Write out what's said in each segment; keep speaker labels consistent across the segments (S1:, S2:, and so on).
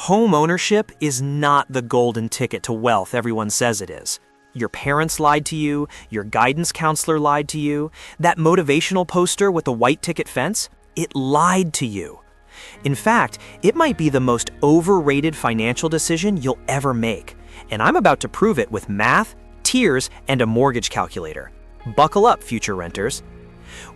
S1: Home ownership is not the golden ticket to wealth everyone says it is. Your parents lied to you, your guidance counselor lied to you, that motivational poster with the white picket fence, it lied to you. In fact, it might be the most overrated financial decision you'll ever make, and I'm about to prove it with math, tears, and a mortgage calculator. Buckle up, future renters.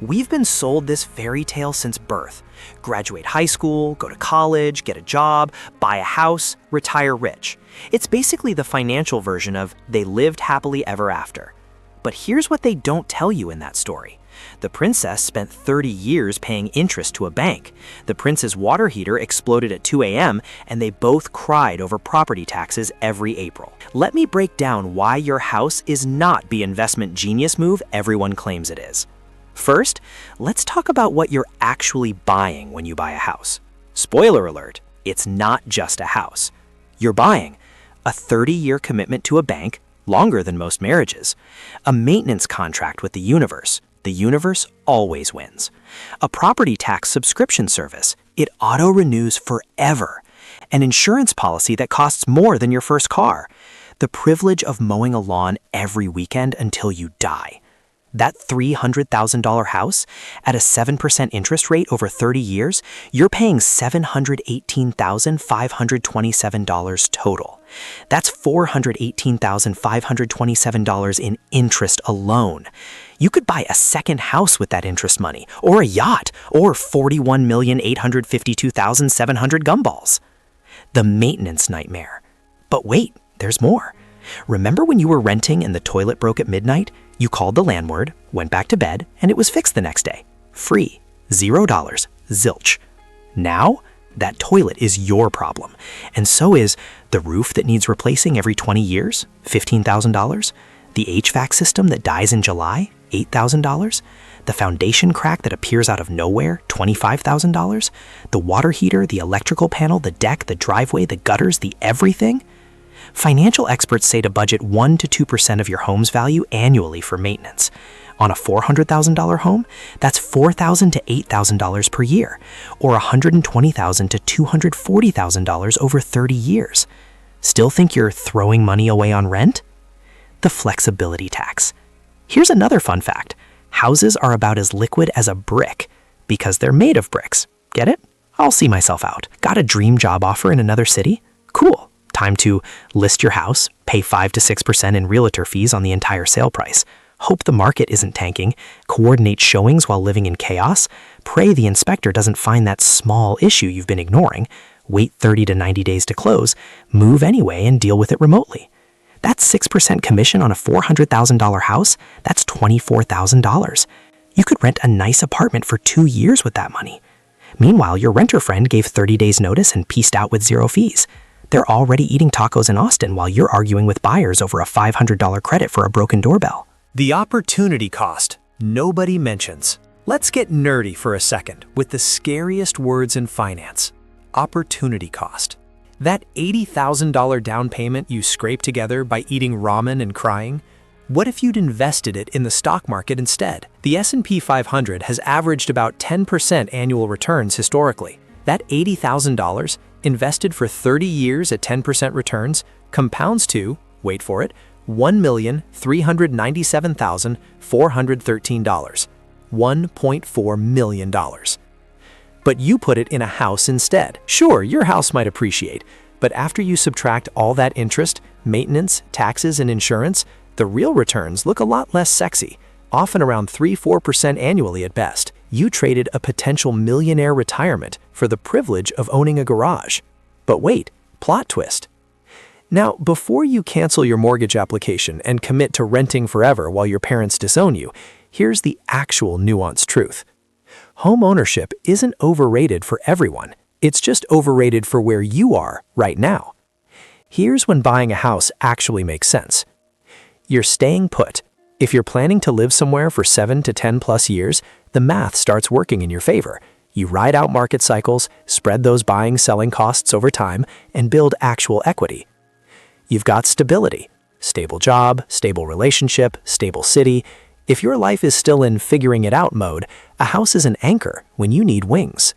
S1: We've been sold this fairy tale since birth. Graduate high school, go to college, get a job, buy a house, retire rich. It's basically the financial version of they lived happily ever after. But here's what they don't tell you in that story. The princess spent 30 years paying interest to a bank. The prince's water heater exploded at 2 a.m. and they both cried over property taxes every April. Let me break down why your house is not the investment genius move everyone claims it is. First, let's talk about what you're actually buying when you buy a house. Spoiler alert, it's not just a house. You're buying a 30-year commitment to a bank, longer than most marriages, a maintenance contract with the universe always wins, a property tax subscription service, it auto-renews forever, an insurance policy that costs more than your first car, the privilege of mowing a lawn every weekend until you die. That $300,000 house at a 7% interest rate over 30 years, you're paying $718,527 total. That's $418,527 in interest alone. You could buy a second house with that interest money, or a yacht, or 41,852,700 gumballs. The maintenance nightmare. But wait, there's more. Remember when you were renting and the toilet broke at midnight? You called the landlord, went back to bed, and it was fixed the next day. Free. $0. Zilch. Now, that toilet is your problem. And so is the roof that needs replacing every 20 years, $15,000. The HVAC system that dies in July, $8,000. The foundation crack that appears out of nowhere, $25,000. The water heater, the electrical panel, the deck, the driveway, the gutters, the everything. Financial experts say to budget 1 to 2% of your home's value annually for maintenance. On a $400,000 home, that's $4,000 to $8,000 per year, or $120,000 to $240,000 over 30 years. Still think you're throwing money away on rent? The flexibility tax. Here's another fun fact. Houses are about as liquid as a brick because they're made of bricks. Get it? I'll see myself out. Got a dream job offer in another city? Cool. Time to list your house, pay 5 to 6% in realtor fees on the entire sale price. Hope the market isn't tanking, coordinate showings while living in chaos, pray the inspector doesn't find that small issue you've been ignoring, wait 30 to 90 days to close, move anyway and deal with it remotely. That's 6% commission on a $400,000 house. That's $24,000. You could rent a nice apartment for 2 years with that money. Meanwhile, your renter friend gave 30 days notice and pieced out with 0 fees. They're already eating tacos in Austin while you're arguing with buyers over a $500 credit for a broken doorbell.
S2: The opportunity cost nobody mentions. Let's get nerdy for a second with the scariest words in finance. Opportunity cost. That $80,000 down payment you scraped together by eating ramen and crying? What if you'd invested it in the stock market instead? The S&P 500 has averaged about 10% annual returns historically. That $80,000 invested for 30 years at 10% returns compounds to, wait for it, $1,397,413. $1.4 million. But you put it in a house instead. Sure, your house might appreciate, but after you subtract all that interest, maintenance, taxes, and insurance, the real returns look a lot less sexy, often around 3–4% annually at best. You traded a potential millionaire retirement for the privilege of owning a garage. But wait, plot twist. Now, before you cancel your mortgage application and commit to renting forever while your parents disown you, here's the actual nuanced truth. Homeownership isn't overrated for everyone. It's just overrated for where you are right now. Here's when buying a house actually makes sense. You're staying put. If you're planning to live somewhere for 7 to 10 plus years, the math starts working in your favor. You ride out market cycles, spread those buying-selling costs over time, and build actual equity. You've got stability. Stable job, stable relationship, stable city. If your life is still in figuring it out mode, a house is an anchor when you need wings.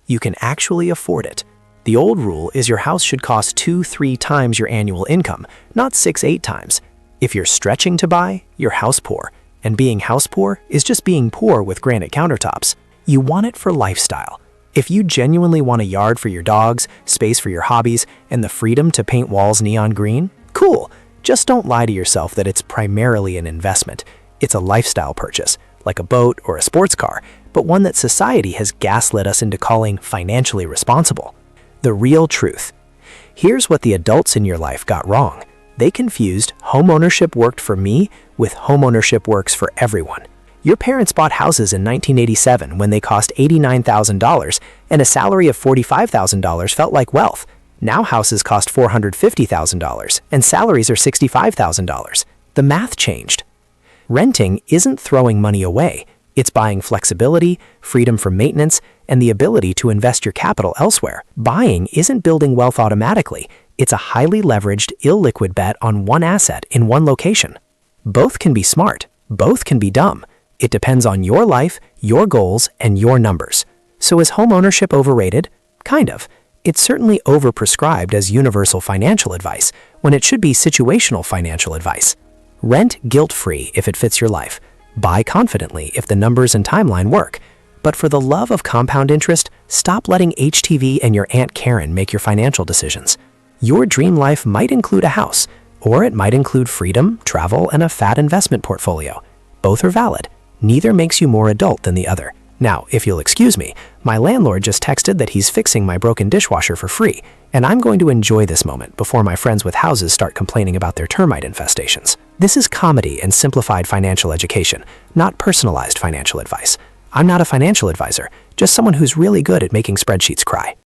S2: You can actually afford it. The old rule is your house should cost 2-3 times your annual income, not 6-8 times. If you're stretching to buy, you're house poor. And being house poor is just being poor with granite countertops. You want it for lifestyle. If you genuinely want a yard for your dogs, space for your hobbies, and the freedom to paint walls neon green, cool. Just don't lie to yourself that it's primarily an investment. It's a lifestyle purchase, like a boat or a sports car, but one that society has gaslit us into calling financially responsible. The real truth. Here's what the adults in your life got wrong. They confused homeownership worked for me with homeownership works for everyone. Your parents bought houses in 1987 when they cost $89,000 and a salary of $45,000 felt like wealth. Now houses cost $450,000 and salaries are $65,000. The math changed. Renting isn't throwing money away. It's buying flexibility, freedom from maintenance, and the ability to invest your capital elsewhere. Buying isn't building wealth automatically. It's a highly leveraged, illiquid bet on one asset in one location. Both can be smart. Both can be dumb. It depends on your life, your goals, and your numbers. So is homeownership overrated? Kind of. It's certainly overprescribed as universal financial advice, when it should be situational financial advice. Rent guilt-free if it fits your life. Buy confidently if the numbers and timeline work. But for the love of compound interest, stop letting HTV and your Aunt Karen make your financial decisions. Your dream life might include a house, or it might include freedom, travel, and a fat investment portfolio. Both are valid. Neither makes you more adult than the other. Now, if you'll excuse me, my landlord just texted that he's fixing my broken dishwasher for free, and I'm going to enjoy this moment before my friends with houses start complaining about their termite infestations. This is comedy and simplified financial education, not personalized financial advice. I'm not a financial advisor, just someone who's really good at making spreadsheets cry.